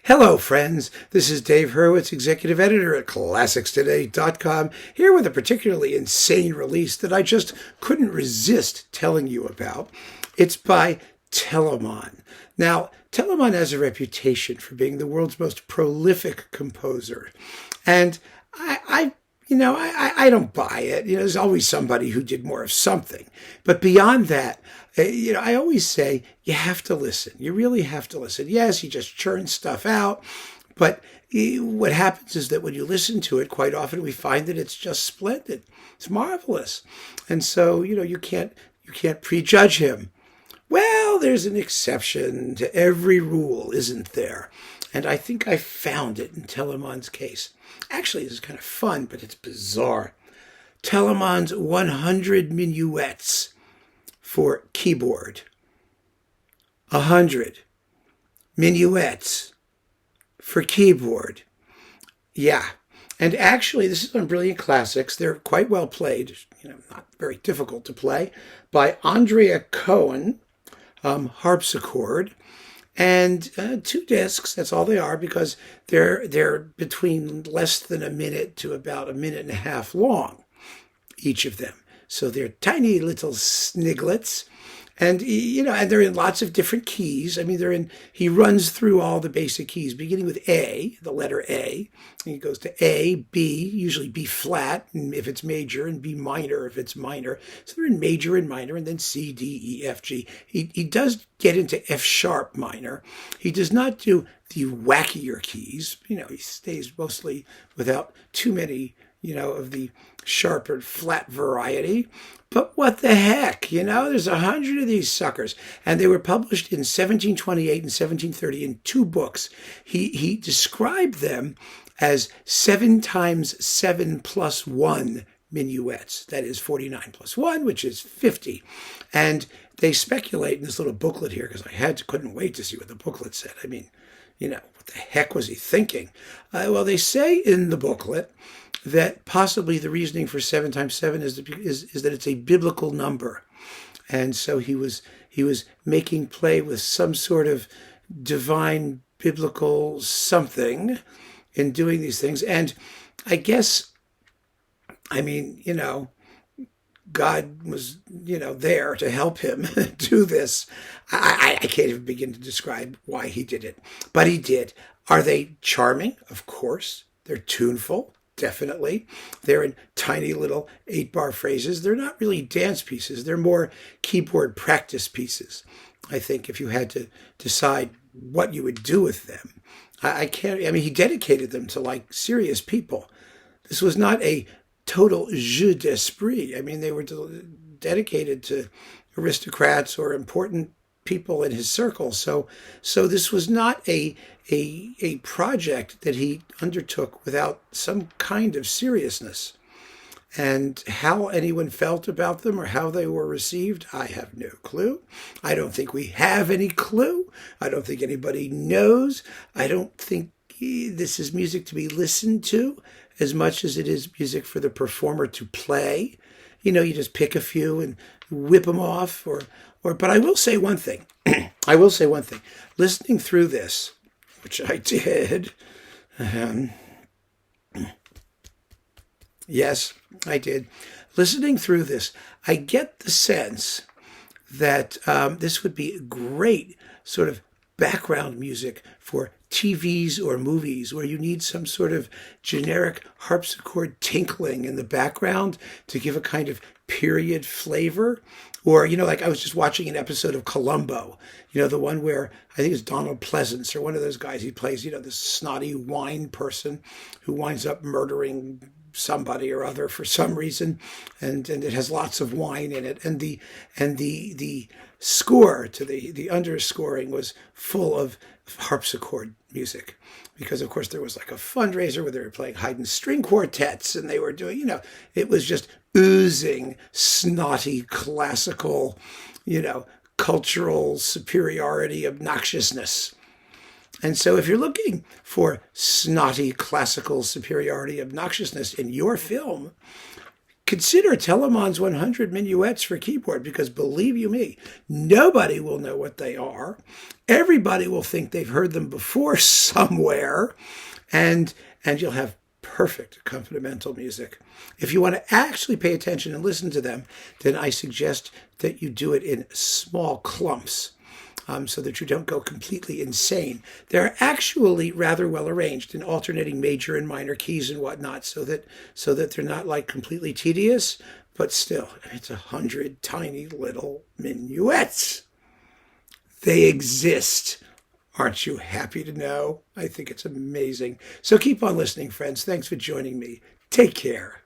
Hello, friends. This is Dave Hurwitz, executive editor at ClassicsToday.com, here with a particularly insane release that I just couldn't resist telling you about. It's by Telemann. Now, Telemann has a reputation for being the world's most prolific composer, and I don't buy it. There's always somebody who did more of something. But beyond that, I always say you have to listen. You really have to listen. Yes, he just churns stuff out. But what happens is that when you listen to it, quite often we find that it's just splendid. It's marvelous. And so, you can't prejudge him. Well, there's an exception to every rule, isn't there? And I think I found it in Telemann's case. Actually, this is kind of fun, but it's bizarre. Telemann's 100 minuets for keyboard. 100 minuets for keyboard. Yeah. And actually, this is on Brilliant Classics. They're quite well played, not very difficult to play, by Andrea Coen, harpsichord. And 2 discs, that's all they are, because they're between less than a minute to about a minute and a half long, each of them. So they're tiny little sniglets. And, and they're in lots of different keys. I mean, he runs through all the basic keys, beginning with A, the letter A. And he goes to A, B, usually B flat if it's major, and B minor if it's minor. So they're in major and minor, and then C, D, E, F, G. He does get into F sharp minor. He does not do the wackier keys. He stays mostly without too many, of the sharp or flat variety. But what the heck, there's 100 of these suckers. And they were published in 1728 and 1730 in 2 books. He described them as 7 times 7 plus 1 minuets. That is 49 plus 1, which is 50. And they speculate in this little booklet here, because I couldn't wait to see what the booklet said. I mean, what the heck was he thinking? Well, they say in the booklet that possibly the reasoning for 7 times 7 is that it's a biblical number. And so he was making play with some sort of divine biblical something in doing these things. And I guess, God was, there to help him do this. I can't even begin to describe why he did it, but he did. Are they charming? Of course. They're tuneful. Definitely. They're in tiny little 8-bar phrases. They're not really dance pieces. They're more keyboard practice pieces. I think if you had to decide what you would do with them, he dedicated them to serious people. This was not a total jeu d'esprit. They were dedicated to aristocrats or important people in his circle. So this was not a project that he undertook without some kind of seriousness. And how anyone felt about them or how they were received, I have no clue. I don't think we have any clue. I don't think anybody knows. I don't think this is music to be listened to as much as it is music for the performer to play. You just pick a few and whip them off. But I will say one thing. Listening through this, which I did. Yes, I did. Listening through this, I get the sense that this would be great sort of background music for TVs or movies where you need some sort of generic harpsichord tinkling in the background to give a kind of period flavor. Or, I was just watching an episode of Columbo, the one where I think it's Donald Pleasance or one of those guys. He plays, this snotty wine person who winds up murdering somebody or other for some reason. And it has lots of wine in it. And the score to the underscoring was full of harpsichord music, because of course there was a fundraiser where they were playing Haydn string quartets, and they were doing, it was just oozing snotty classical, cultural superiority, obnoxiousness. And so if you're looking for snotty classical superiority, obnoxiousness in your film, consider Telemann's 100 minuets for keyboard, because believe you me, nobody will know what they are. Everybody will think they've heard them before somewhere, and you'll have perfect accompanimental music. If you want to actually pay attention and listen to them, then I suggest that you do it in small clumps, so that you don't go completely insane. They're actually rather well arranged in alternating major and minor keys and whatnot, so that they're not like completely tedious, but still, it's 100 tiny little minuets. They exist. Aren't you happy to know? I think it's amazing. So keep on listening, friends. Thanks for joining me. Take care.